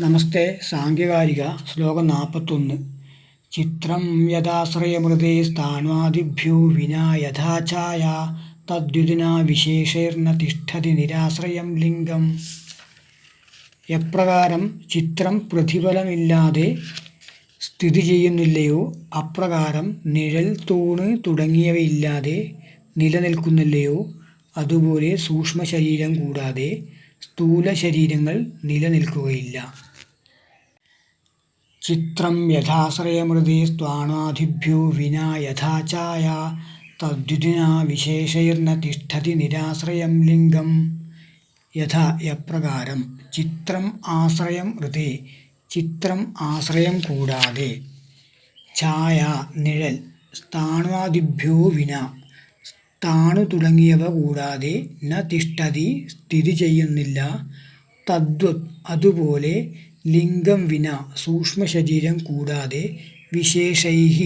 നമസ്തേ. സാംഖ്യകാരിക ശ്ലോകം 41. ചിത്രം യഥാശ്രയമൃതേ സ്ഥാണ്വാദിഭ്യോ വിനാ യഥാ ഛായ തദ്വിധുനാ വിശേഷൈർന തിഷ്ഠതി നിരാശ്രയം ലിംഗം. എപ്രകാരം ചിത്രം പ്രതിഫലമില്ലാതെ സ്ഥിതി ചെയ്യുന്നില്ലയോ അപ്രകാരം നിഴൽ, തൂണ് തുടങ്ങിയവയില്ലാതെ നിലനിൽക്കുന്നില്ലയോ അതുപോലെ സൂക്ഷ്മശരീരം കൂടാതെ സ്ഥൂല ശരീരങ്ങൾ നിലനിൽക്കുകയില്ല. ചിത്രം യഥാശ്രയമൃതേ സ്ത്വാണാദിഭ്യോ വിനാ യഥാ ഛായ തദ്വിധുനാ വിശേഷൈർന തിഷ്ഠതി നിരാശ്രയം ലിംഗം. യഥാ എപ്രകാരം, ചിത്രം ആശ്രയം ഋതേ ചിത്രം ആശ്രയം കൂടാതെ, ഛായ നിഴൽ, സ്ഥാണ്വാദിഭ്യോ വിനാ സ്ഥാണു തുടങ്ങിയവ കൂടാതെ, ന തിഷ്ഠതി സ്ഥിതി ചെയ്യുന്നില്ല, തദ്വത് അതുപോലെ, ലിംഗം വിനാ സൂക്ഷ്മശരീരം കൂടാതെ, വിശേഷൈഃ